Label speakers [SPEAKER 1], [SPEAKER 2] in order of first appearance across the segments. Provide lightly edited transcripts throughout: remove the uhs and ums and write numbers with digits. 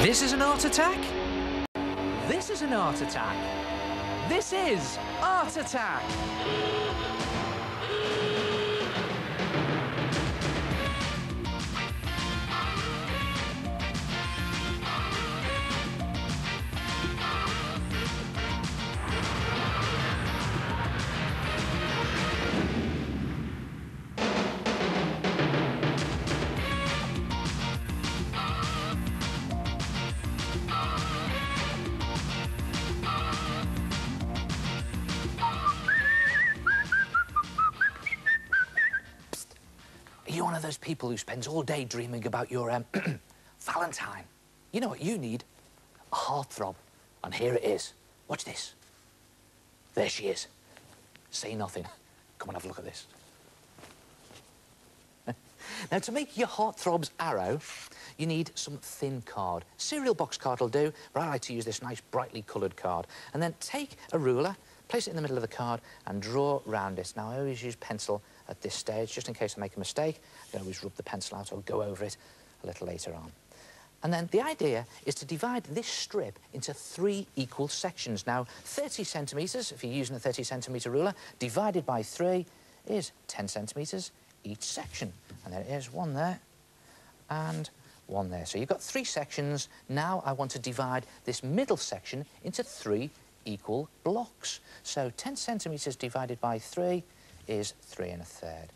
[SPEAKER 1] This is an art attack. This is an art attack. This is Art Attack. You're one of those people who spends all day dreaming about your Valentine. You know what you need? A heartthrob. And here it is. Watch this. There she is. Say nothing. Come and have a look at this. Now, to make your heartthrob's arrow, you need some thin card. Cereal box card will do, but I like to use this nice brightly coloured card. And then take a ruler, place it in the middle of the card and draw round it. Now, I always use pencil at this stage, just in case I make a mistake. I can always rub the pencil out or go over it a little later on. And then the idea is to divide this strip into 3 equal sections. Now, 30 centimetres, if you're using a 30 centimetre ruler, divided by 3 is 10 centimetres each section. And there it is, one there and one there. So you've got 3 sections. Now I want to divide this middle section into 3 equal blocks. So 10 centimetres divided by 3 is 3 1/3.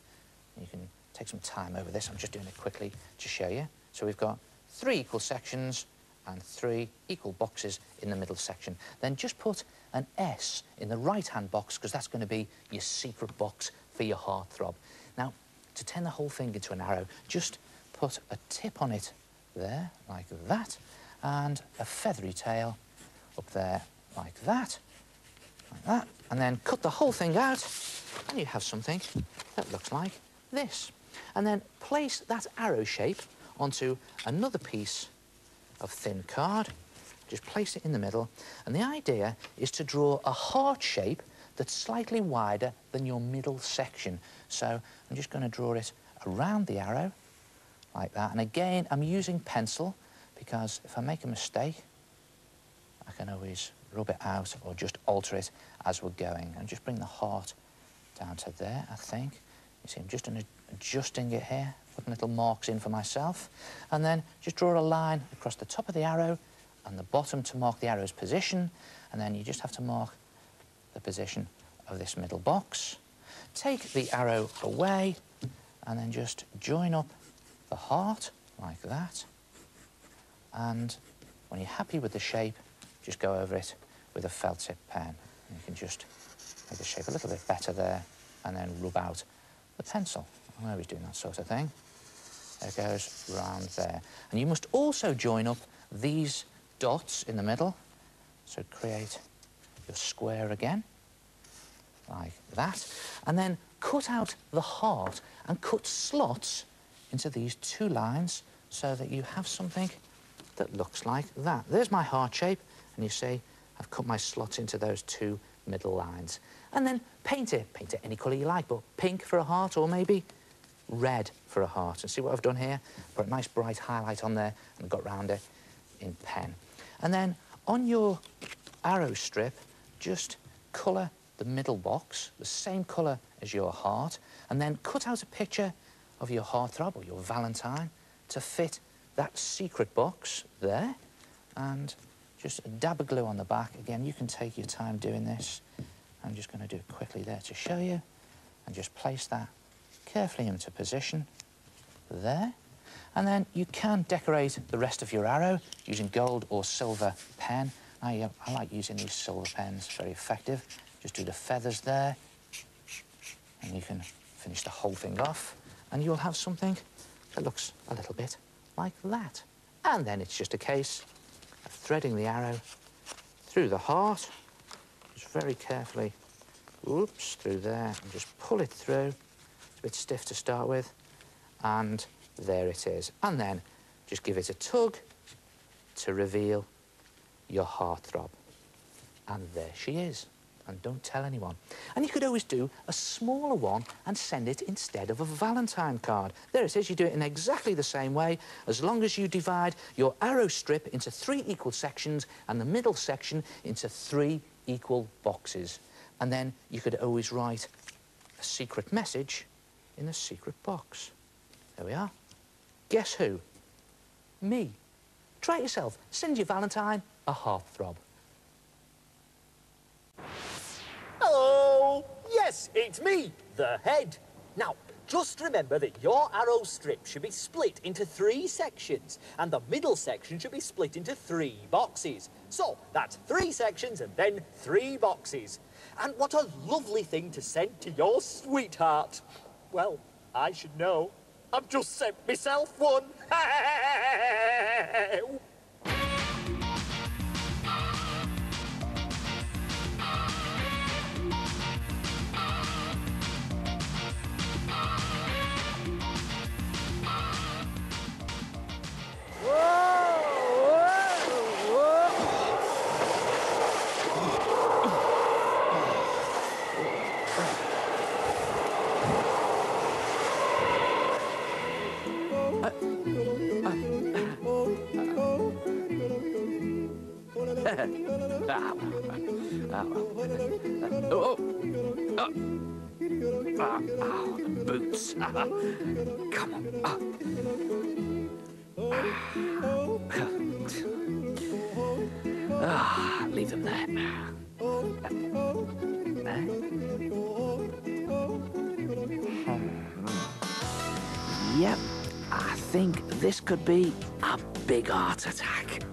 [SPEAKER 1] You can take some time over this. I'm just doing it quickly to show you. So we've got 3 equal sections and 3 equal boxes in the middle section. Then just put an S in the right-hand box, because that's going to be your secret box for your heartthrob. Now, to turn the whole thing into an arrow, just put a tip on it there, like that, and a feathery tail up there, like that, and then cut the whole thing out, and you have something that looks like this. And then place that arrow shape onto another piece of thin card. Just place it in the middle, and the idea is to draw a heart shape that's slightly wider than your middle section. So I'm just going to draw it around the arrow, like that. And again, I'm using pencil, because if I make a mistake, I can always rub it out or just alter it as we're going. And just bring the heart down to there, I think. You see, I'm just adjusting it here, putting little marks in for myself. And then just draw a line across the top of the arrow and the bottom to mark the arrow's position. And then you just have to mark the position of this middle box. Take the arrow away and then just join up the heart like that. And when you're happy with the shape, just go over it with a felt tip pen. And you can just make the shape a little bit better there and then rub out the pencil. I'm always doing that sort of thing. There it goes round there. And you must also join up these dots in the middle. So create your square again, like that. And then cut out the heart and cut slots into these 2 lines so that you have something that looks like that. There's my heart shape, and you see I've cut my slots into those 2 middle lines. And then paint it any colour you like, but pink for a heart, or maybe red for a heart. And see what I've done here? Put a nice bright highlight on there and got round it in pen. And then on your arrow strip, just colour the middle box, the same colour as your heart, and then cut out a picture of your heartthrob or your Valentine to fit that secret box there, and just a dab of glue on the back. Again, you can take your time doing this. I'm just going to do it quickly there to show you, and just place that carefully into position there. And then you can decorate the rest of your arrow using gold or silver pen. I like using these silver pens, very effective. Just do the feathers there, and you can finish the whole thing off, and you'll have something that looks a little bit like that. And then it's just a case of threading the arrow through the heart, just very carefully, whoops, through there, and just pull it through. It's a bit stiff to start with, and there it is. And then just give it a tug to reveal your heartthrob. And there she is. and don't tell anyone. And you could always do a smaller one and send it instead of a Valentine card. There it is. You do it in exactly the same way, as long as you divide your arrow strip into 3 equal sections and the middle section into 3 equal boxes. And then you could always write a secret message in a secret box. There we are. Guess who? Me. Try it yourself. Send your Valentine a heartthrob.
[SPEAKER 2] Hello! Yes, it's me, the head. Now, just remember that your arrow strip should be split into 3 sections, and the middle section should be split into 3 boxes. So, that's 3 sections and then 3 boxes. And what a lovely thing to send to your sweetheart. Well, I should know. I've just sent myself one.
[SPEAKER 1] Boots. Come on. Leave them there. Yep, I think this could be a big heart attack.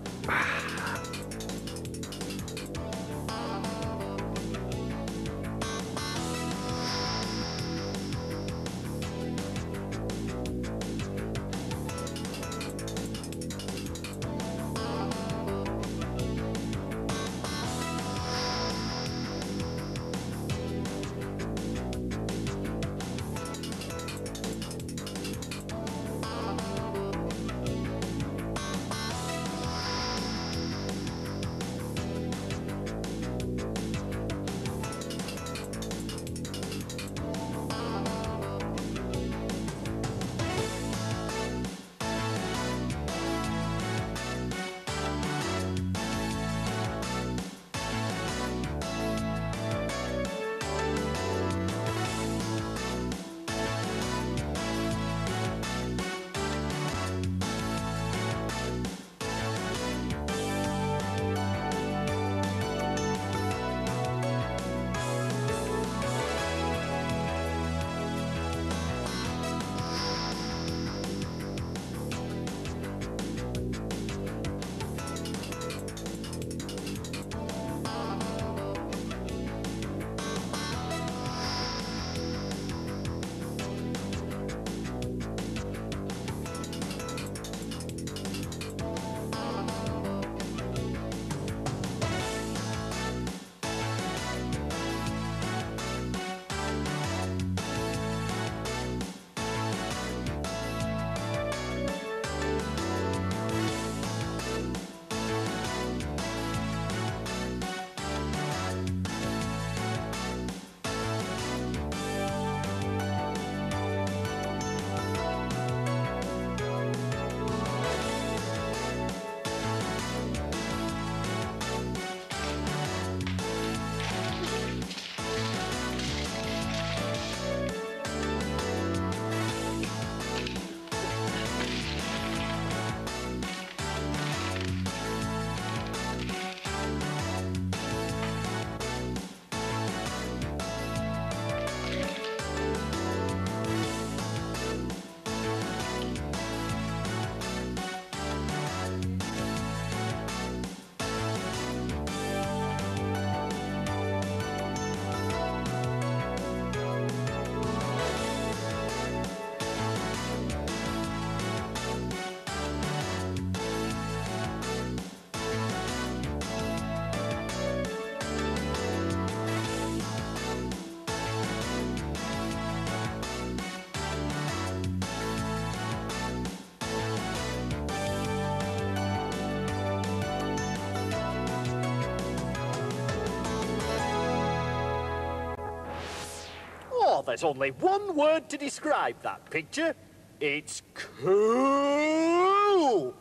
[SPEAKER 2] there's only one word to describe that picture. It's cool!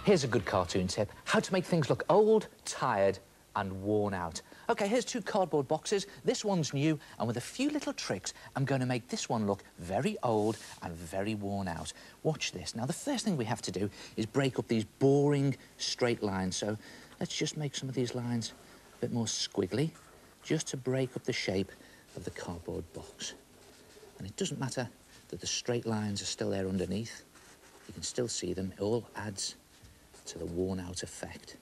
[SPEAKER 1] Here's a good cartoon tip, how to make things look old, tired and worn out. OK, here's 2 cardboard boxes. This one's new, and with a few little tricks, I'm going to make this one look very old and very worn out. Watch this. Now, the first thing we have to do is break up these boring straight lines. So let's just make some of these lines a bit more squiggly, just to break up the shape of the cardboard box. And it doesn't matter that the straight lines are still there underneath. You can still see them. It all adds to the worn-out effect.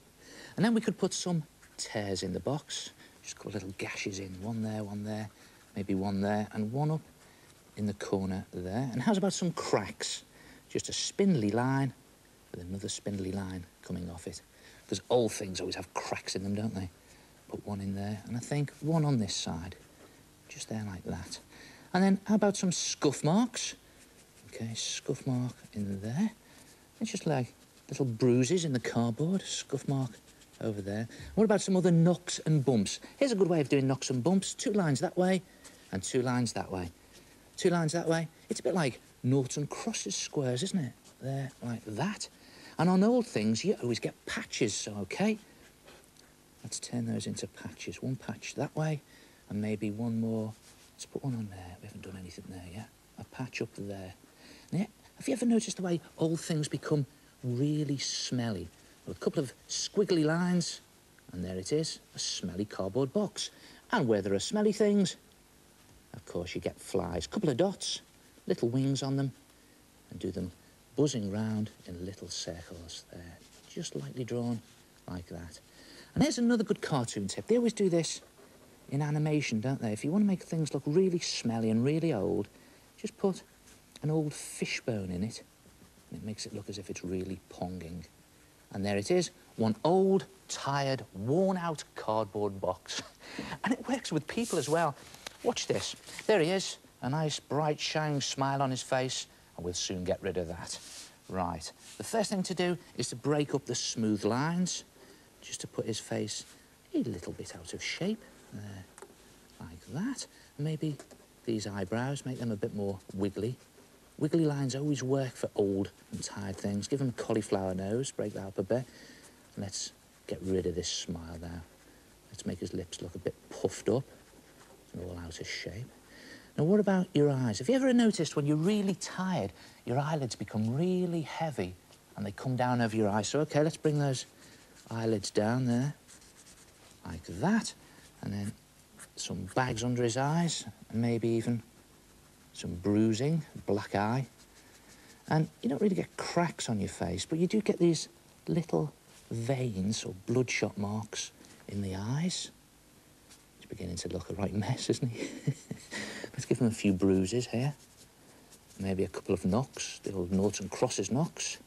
[SPEAKER 1] And then we could put some tears in the box. Just cut little gashes in, one there, maybe one there, and one up in the corner there. And how's about some cracks? Just a spindly line with another spindly line coming off it. Because old things always have cracks in them, don't they? Put one in there, and I think one on this side. Just there like that. And then how about some scuff marks? OK, scuff mark in there. It's just like little bruises in the cardboard, scuff mark over there. What about some other knocks and bumps? Here's a good way of doing knocks and bumps. 2 lines that way and 2 lines that way. 2 lines that way. It's a bit like noughts and crosses squares, isn't it? There, like that. And on old things, you always get patches, so OK. Let's turn those into patches. 1 patch that way and maybe one more. Let's put one on there. We haven't done anything there yet. A patch up there. Now, have you ever noticed the way old things become really smelly? Well, a couple of squiggly lines, and there it is, a smelly cardboard box. And where there are smelly things, of course, you get flies. A couple of dots, little wings on them, and do them buzzing round in little circles there, just lightly drawn like that. And here's another good cartoon tip. They always do this in animation, don't they? If you want to make things look really smelly and really old, just put an old fishbone in it, and it makes it look as if it's really ponging. And there it is, one old, tired, worn-out cardboard box. And it works with people as well. Watch this. There he is, a nice, bright, shining smile on his face, and we'll soon get rid of that. Right. The first thing to do is to break up the smooth lines, just to put his face a little bit out of shape. There, like that. And maybe these eyebrows, make them a bit more wiggly. Wiggly lines always work for old and tired things. Give him a cauliflower nose, break that up a bit. Let's get rid of this smile now. Let's make his lips look a bit puffed up and all out of shape. Now, what about your eyes? Have you ever noticed when you're really tired, your eyelids become really heavy and they come down over your eyes? So, OK, let's bring those eyelids down there, like that. And then some bags under his eyes, and maybe even some bruising, black eye. And you don't really get cracks on your face, but you do get these little veins or bloodshot marks in the eyes. He's beginning to look a right mess, isn't he? Let's give him a few bruises here. Maybe a couple of knocks, the old noughts and crosses knocks.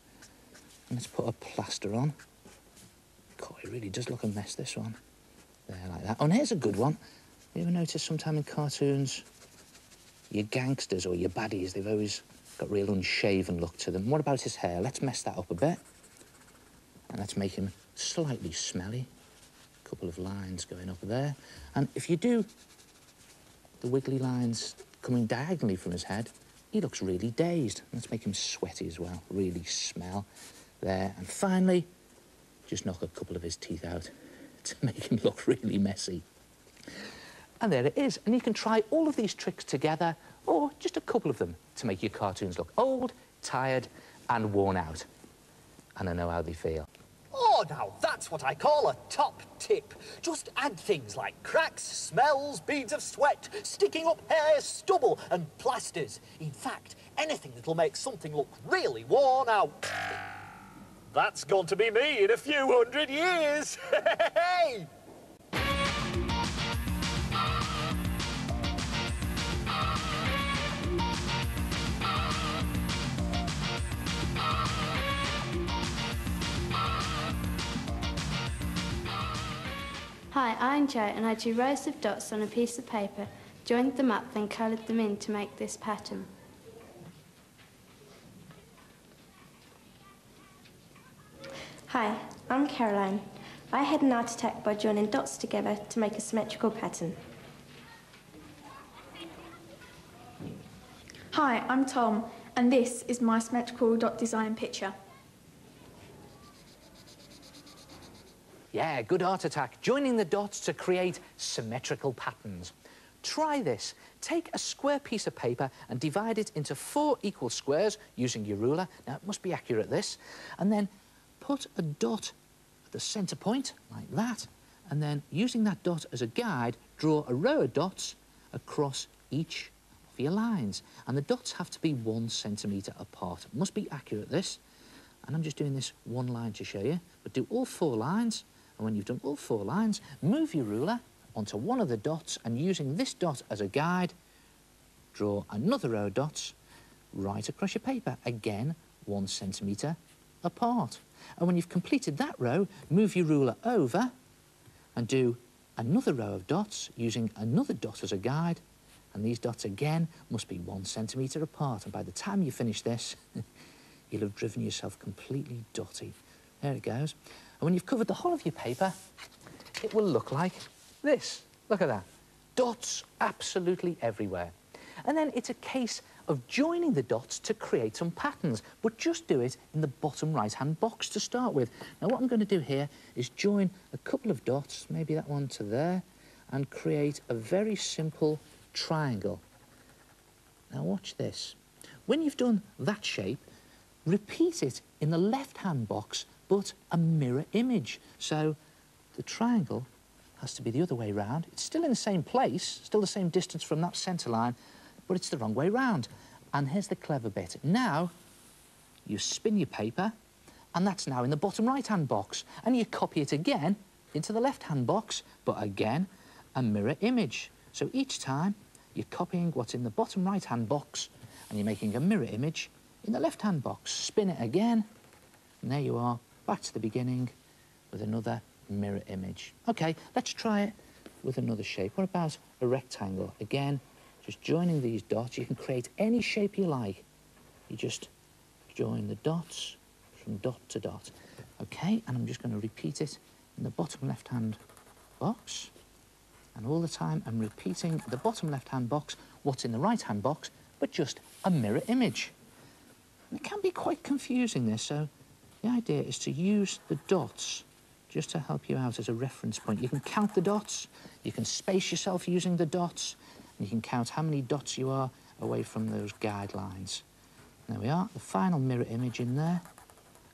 [SPEAKER 1] And let's put a plaster on. God, it really does look a mess, this one. There, like that. Oh, and here's a good one. You ever notice sometime in cartoons, your gangsters or your baddies, they've always got real unshaven look to them. What about his hair? Let's mess that up a bit. And let's make him slightly smelly. A couple of lines going up there. And if you do the wiggly lines coming diagonally from his head, he looks really dazed. Let's make him sweaty as well, really smell there. And finally, just knock a couple of his teeth out to make him look really messy. And there it is. And you can try all of these tricks together, or just a couple of them, to make your cartoons look old, tired and worn out. And I know how they feel.
[SPEAKER 2] Oh, now that's what I call a top tip. Just add things like cracks, smells, beads of sweat, sticking up hair, stubble and plasters. In fact, anything that'll make something look really worn out. That's going to be me in a few 100 years. Hey!
[SPEAKER 3] Hi, I'm Jo and I drew rows of dots on a piece of paper Joined them up, then coloured them in to make this pattern.
[SPEAKER 4] Hi, I'm Caroline. I head an art attack by joining dots together to make a symmetrical pattern.
[SPEAKER 5] Hi, I'm Tom, and this is my symmetrical dot design picture.
[SPEAKER 1] Yeah, good art attack. Joining the dots to create symmetrical patterns. Try this. Take a square piece of paper and divide it into 4 equal squares using your ruler. Now, it must be accurate, this. And then put a dot at the centre point, like that. And then, using that dot as a guide, draw a row of dots across each of your lines. And the dots have to be 1 centimetre apart. It must be accurate, this. And I'm just doing this one line to show you. But do all 4 lines. And when you've done all 4 lines, move your ruler onto one of the dots, and using this dot as a guide, draw another row of dots right across your paper, again 1 centimetre apart. And when you've completed that row, move your ruler over and do another row of dots using another dot as a guide, and these dots again must be 1 centimetre apart. And by the time you finish this, you'll have driven yourself completely dotty. There it goes. And when you've covered the whole of your paper, it will look like this. Look at that. Dots absolutely everywhere. And then it's a case of joining the dots to create some patterns, but just do it in the bottom right-hand box to start with. Now, what I'm going to do here is join a couple of dots, maybe that one to there, and create a very simple triangle. Now, watch this. When you've done that shape, repeat it in the left-hand box, but a mirror image. So the triangle has to be the other way round. It's still in the same place, still the same distance from that centre line, but it's the wrong way round. And here's the clever bit. Now, you spin your paper, and that's now in the bottom right-hand box. And you copy it again into the left-hand box, but again, a mirror image. So each time, you're copying what's in the bottom right-hand box, and you're making a mirror image in the left-hand box. Spin it again, and there you are, back to the beginning with another mirror image. OK, let's try it with another shape. What about a rectangle? Again, just joining these dots. You can create any shape you like. You just join the dots from dot to dot. OK, and I'm just going to repeat it in the bottom left-hand box. And all the time, I'm repeating the bottom left-hand box, what's in the right-hand box, but just a mirror image. And it can be quite confusing, this, so the idea is to use the dots just to help you out as a reference point. You can count the dots, you can space yourself using the dots, and you can count how many dots you are away from those guidelines. There we are, the final mirror image in there,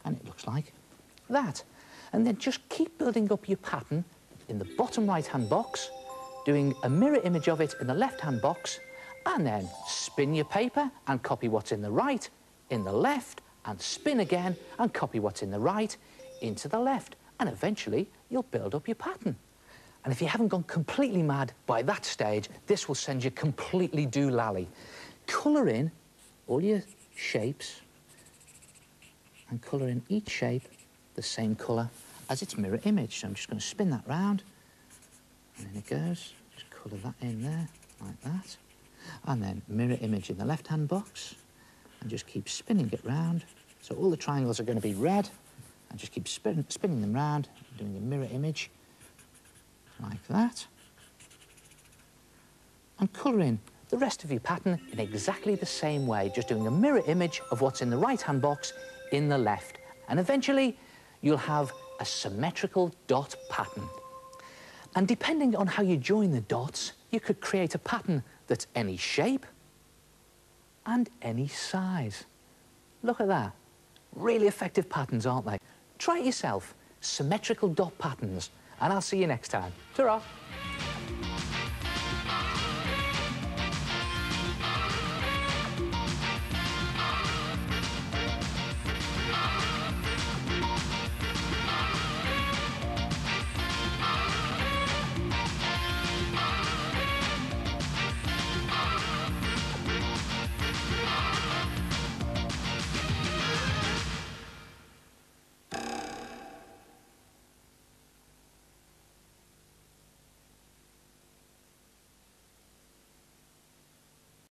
[SPEAKER 1] and it looks like that. And then just keep building up your pattern in the bottom right-hand box, doing a mirror image of it in the left-hand box, and then spin your paper and copy what's in the right, in the left, and spin again and copy what's in the right into the left. And eventually, you'll build up your pattern. And if you haven't gone completely mad by that stage, this will send you completely doolally. Colour in all your shapes and colour in each shape the same colour as its mirror image. So I'm just going to spin that round, and in it goes. Just colour that in there, like that. And then mirror image in the left-hand box, and just keep spinning it round. So all the triangles are going to be red, and just keep spinning them round, doing a mirror image, like that. And colour in the rest of your pattern in exactly the same way, just doing a mirror image of what's in the right-hand box in the left. And eventually, you'll have a symmetrical dot pattern. And depending on how you join the dots, you could create a pattern that's any shape and any size. Look at that. Really effective patterns, aren't they? Try it yourself. Symmetrical dot patterns. And I'll see you next time. Ta-ra!